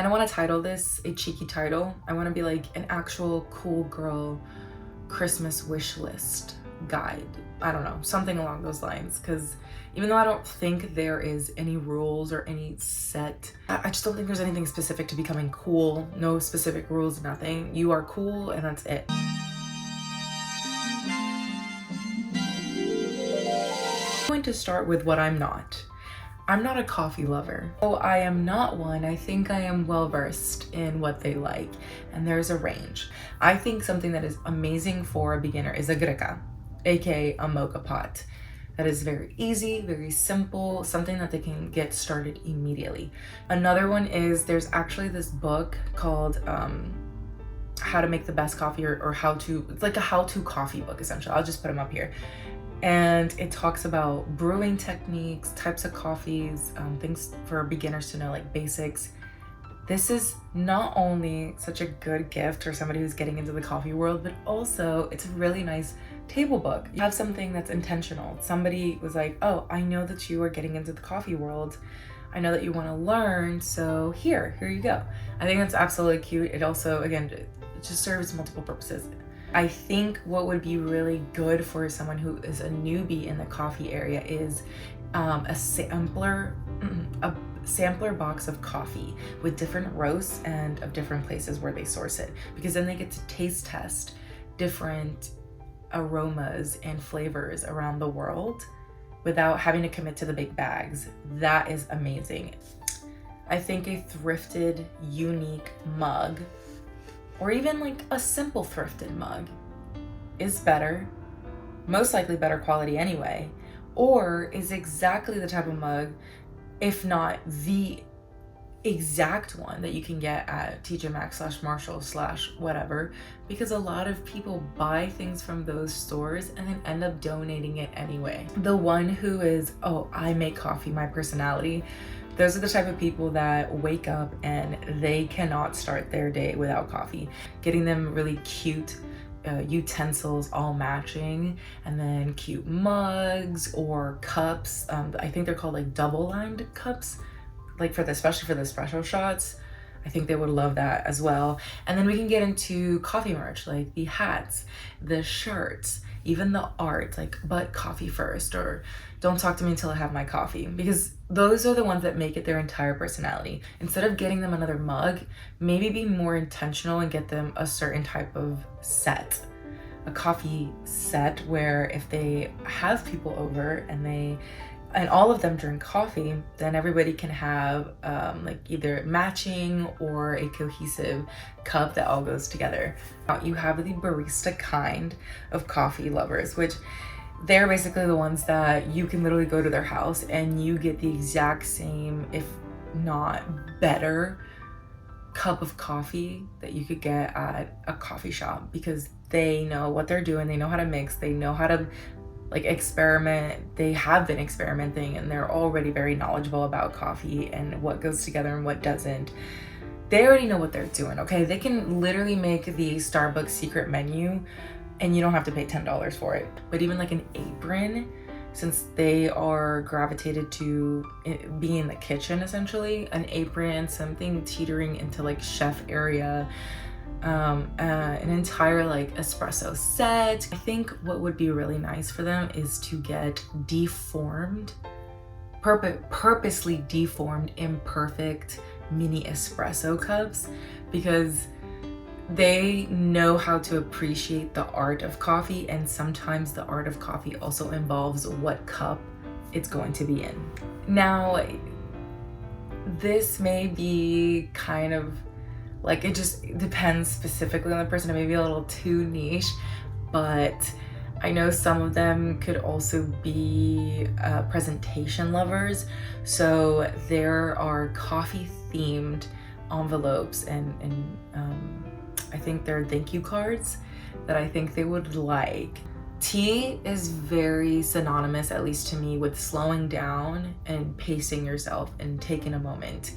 And I want to title this a cheeky title. I want to be like an actual cool girl Christmas wish list guide. I don't know, something along those lines. Because even though I don't think there is any rules or any set, I just don't think there's anything specific to becoming cool. No specific rules, nothing. You are cool and that's it. I'm going to start with what I'm not. I'm not a coffee lover. Oh, I am not one. I think I am well versed in what they like, and there's a range. I think something that is amazing for a beginner is a greca, aka a mocha pot. That is very easy, very simple, something that they can get started immediately. Another one is there's actually this book called How to Make the Best Coffee, or how to, it's like a how-to coffee book essentially. I'll just put them up here. And it talks about brewing techniques, types of coffees, things for beginners to know, like basics. This is not only such a good gift for somebody who's getting into the coffee world, but also it's a really nice table book. You have something that's intentional. Somebody was like, oh, I know that you are getting into the coffee world. I know that you want to learn, so here you go. I think that's absolutely cute. It also, again, it just serves multiple purposes. I think what would be really good for someone who is a newbie in the coffee area is a sampler box of coffee with different roasts and of different places where they source it, because then they get to taste test different aromas and flavors around the world without having to commit to the big bags. That is amazing. I think a thrifted, unique mug, or even like a simple thrifted mug, is better, most likely better quality anyway, or is exactly the type of mug, if not the exact one that you can get at TJ Maxx / Marshall / whatever, because a lot of people buy things from those stores and then end up donating it anyway. The one who is, oh, I make coffee, my personality, those are the type of people that wake up and they cannot start their day without coffee. Getting them really cute utensils all matching, and then cute mugs or cups. I think they're called like double-lined cups, like especially for the espresso shots. I think they would love that as well. And then we can get into coffee merch, like the hats, the shirts, even the art, like but coffee first, or don't talk to me until I have my coffee, because those are the ones that make it their entire personality. Instead of getting them another mug, maybe be more intentional and get them a certain type of set, a coffee set, where if they have people over and all of them drink coffee, then everybody can have like either matching or a cohesive cup that all goes together. You have the barista kind of coffee lovers, which they're basically the ones that you can literally go to their house and you get the exact same, if not better, cup of coffee that you could get at a coffee shop, because they know what they're doing, they know how to mix, they know how to like experiment. They have been experimenting and they're already very knowledgeable about coffee and what goes together and what doesn't. They already know what they're doing, okay? They can literally make the Starbucks secret menu and you don't have to pay $10 for it. But even like an apron, since they are gravitated to being in the kitchen essentially, an apron, something teetering into like chef area, an entire like espresso set. I think what would be really nice for them is to get deformed, purposely deformed, imperfect mini espresso cups, because they know how to appreciate the art of coffee, and sometimes the art of coffee also involves what cup it's going to be in. Now, this may be kind of like, it just depends specifically on the person. It may be a little too niche, but I know some of them could also be presentation lovers. So there are coffee themed envelopes and I think they're thank you cards that I think they would like. Tea is very synonymous, at least to me, with slowing down and pacing yourself and taking a moment,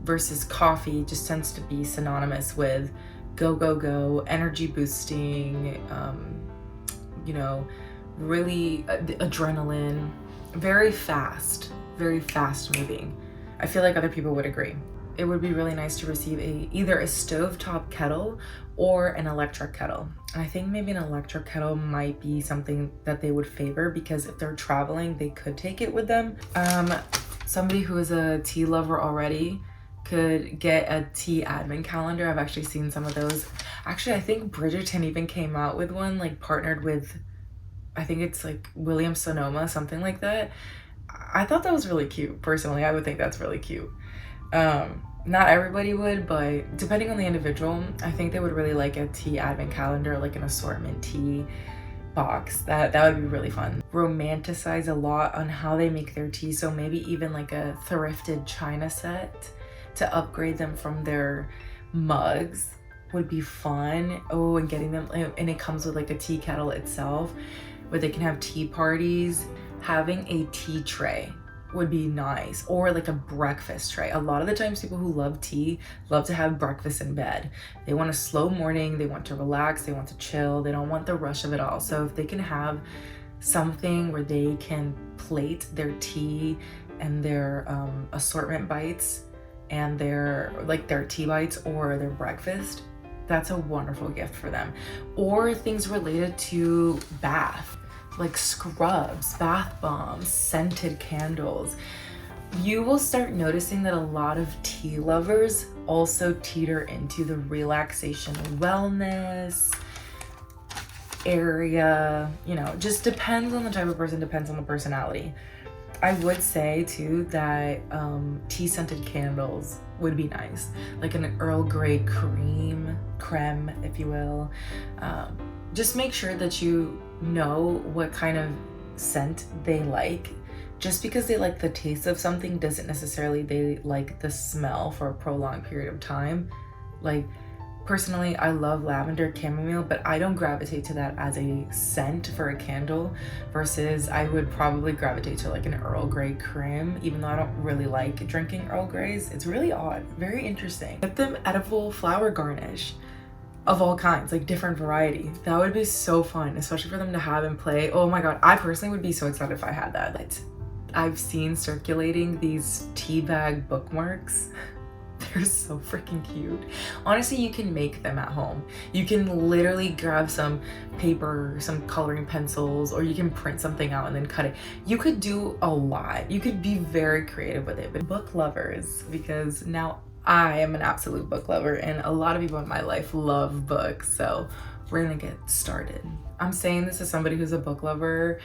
versus coffee just tends to be synonymous with go, go, go, energy boosting, you know, really adrenaline, very fast moving. I feel like other people would agree. it would be really nice to receive either a stovetop kettle or an electric kettle. I think maybe an electric kettle might be something that they would favor, because if they're traveling, they could take it with them. Somebody who is a tea lover already could get a tea advent calendar. I've actually seen some of those. Actually, I think Bridgerton even came out with one, like partnered with, I think it's like Williams Sonoma, something like that. I thought that was really cute. Personally, I would think that's really cute. Not everybody would, but depending on the individual, I think they would really like a tea advent calendar, like an assortment tea box. That would be really fun. Romanticize a lot on how they make their tea, so maybe even like a thrifted china set to upgrade them from their mugs would be fun. Oh, and getting them, and it comes with like a tea kettle itself where they can have tea parties. Having a tea tray would be nice, or like a breakfast tray. A lot of the times people who love tea love to have breakfast in bed. They want a slow morning, they want to relax, they want to chill, they don't want the rush of it all. So if they can have something where they can plate their tea and their assortment bites and their tea bites or their breakfast, that's a wonderful gift for them. Or things related to bath, like scrubs, bath bombs, scented candles. You will start noticing that a lot of tea lovers also teeter into the relaxation wellness area. You know, just depends on the type of person, depends on the personality. I would say too that tea scented candles would be nice, like an Earl Grey creme, if you will. Just make sure that you know what kind of scent they like. Just because they like the taste of something doesn't necessarily they like the smell for a prolonged period of time. Like, personally, I love lavender chamomile, but I don't gravitate to that as a scent for a candle, versus I would probably gravitate to like an Earl Grey creme, even though I don't really like drinking Earl Greys. It's really odd, very interesting. Get them edible flower garnish of all kinds, like different variety. That would be so fun, especially for them to have and play. Oh my god, I personally would be so excited if I had that. I've seen circulating these tea bag bookmarks. They're so freaking cute. Honestly, you can make them at home. You can literally grab some paper, some coloring pencils, or you can print something out and then cut it. You could do a lot. You could be very creative with it. But book lovers, because now I am an absolute book lover and a lot of people in my life love books, so we're gonna get started. I'm saying this as somebody who's a book lover.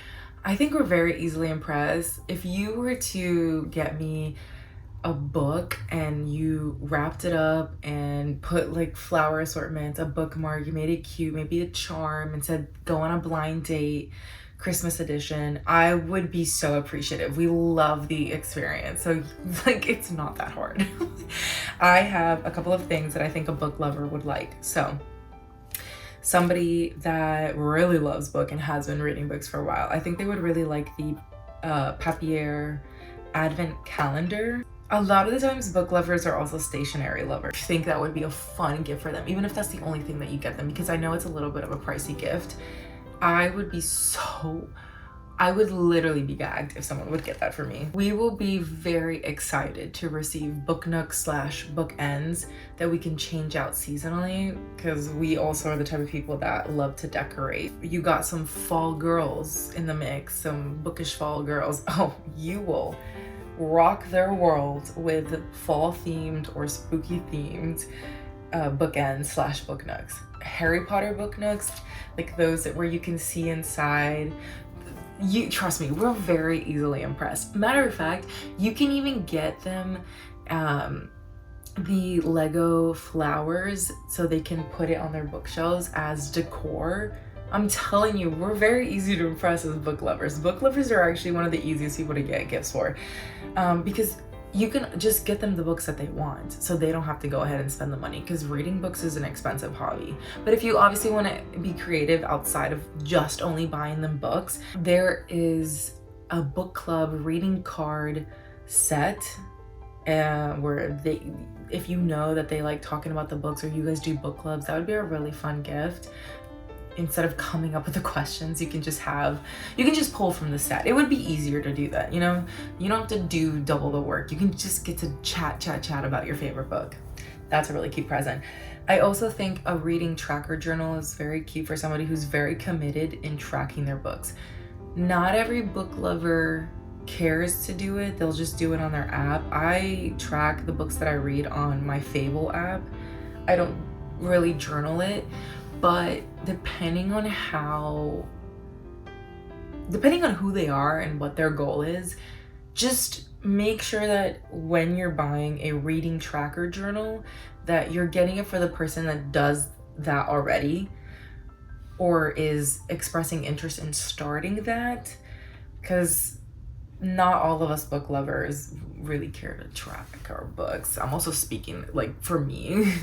I think we're very easily impressed. If you were to get me a book and you wrapped it up and put like flower assortments, a bookmark, you made it cute, maybe a charm, and said go on a blind date, Christmas edition, I would be so appreciative. We love the experience. So like, it's not that hard. I have a couple of things that I think a book lover would like. So somebody that really loves book and has been reading books for a while, I think they would really like the Papier Advent Calendar. A lot of the times book lovers are also stationery lovers. I think that would be a fun gift for them, even if that's the only thing that you get them, because I know it's a little bit of a pricey gift. I would literally be gagged if someone would get that for me. We will be very excited to receive book nooks / bookends that we can change out seasonally, because we also are the type of people that love to decorate. You got some fall girls in the mix, some bookish fall girls. Oh, you will rock their world with fall themed or spooky themed bookends / book nooks. Harry Potter book nooks, like those where you can see inside. You trust me, we're very easily impressed. Matter of fact, you can even get them the Lego flowers so they can put it on their bookshelves as decor. I'm telling you, we're very easy to impress as book lovers. Book lovers are actually one of the easiest people to get gifts for, because you can just get them the books that they want, so they don't have to go ahead and spend the money, because reading books is an expensive hobby. But if you obviously want to be creative outside of just only buying them books, there is a book club reading card set where if you know that they like talking about the books, or you guys do book clubs, that would be a really fun gift. instead of coming up with the questions, you can just pull from the set. It would be easier to do that, you know? You don't have to do double the work. You can just get to chat about your favorite book. That's a really cute present. I also think a reading tracker journal is very cute for somebody who's very committed in tracking their books. Not every book lover cares to do it. They'll just do it on their app. I track the books that I read on my Fable app. I don't really journal it, but depending on who they are and what their goal is, just make sure that when you're buying a reading tracker journal, that you're getting it for the person that does that already or is expressing interest in starting that, because not all of us book lovers really care to track our books. I'm also speaking like for me.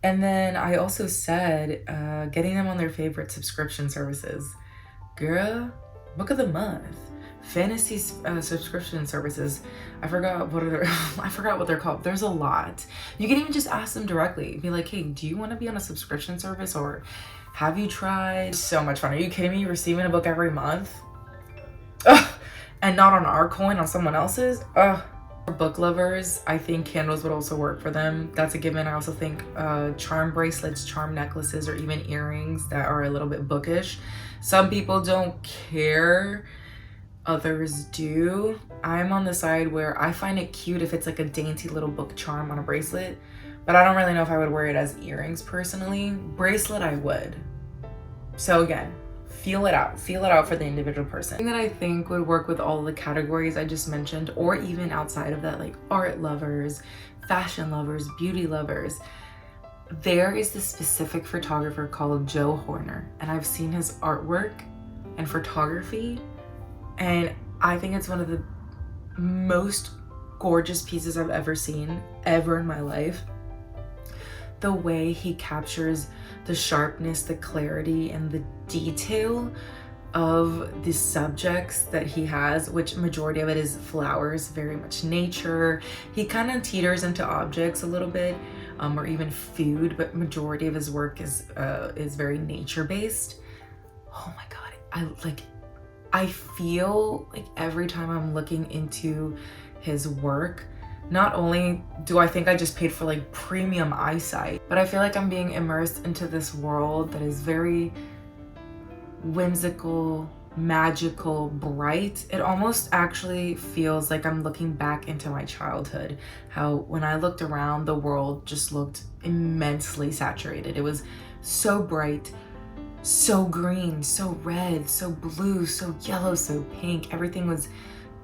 And then I also said getting them on their favorite subscription services. Girl, book of the month. Fantasy subscription services. I forgot what they're called. There's a lot. You can even just ask them directly. Be like, hey, do you want to be on a subscription service, or have you tried? So much fun. Are you kidding me? Receiving a book every month? Ugh. And not on our coin, on someone else's? Ugh. For book lovers, I think candles would also work for them. That's a given. I also think charm bracelets, charm necklaces, or even earrings that are a little bit bookish. Some people don't care. Others do. I'm on the side where I find it cute if it's like a dainty little book charm on a bracelet, but I don't really know if I would wear it as earrings personally. Bracelet, I would. So again, feel it out for the individual person. The thing that I think would work with all of the categories I just mentioned, or even outside of that, like art lovers, fashion lovers, beauty lovers, there is this specific photographer called Joe Horner, and I've seen his artwork and photography, and I think it's one of the most gorgeous pieces I've ever seen ever in my life. The way he captures the sharpness, the clarity, and the detail of the subjects that he has, which majority of it is flowers, very much nature. He kind of teeters into objects a little bit, or even food, but majority of his work is very nature-based. Oh my God, I feel like every time I'm looking into his work, not only do I think I just paid for like premium eyesight, but I feel like I'm being immersed into this world that is very whimsical, magical, bright. It almost actually feels like I'm looking back into my childhood. How when I looked around, the world just looked immensely saturated. It was so bright, so green, so red, so blue, so yellow, so pink. Everything was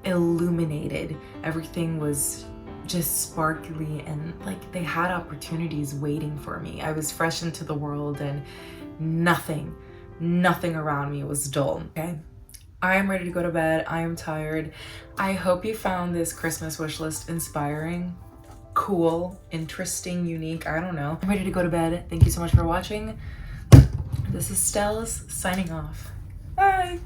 illuminated. Everything was just sparkly, and like they had opportunities waiting for me. I was fresh into the world, and nothing around me was dull. Okay, I am ready to go to bed. I am tired. I hope you found this Christmas wish list inspiring, cool, interesting, unique. I don't know. I'm ready to go to bed. Thank you so much for watching. This is Stells signing off. Bye.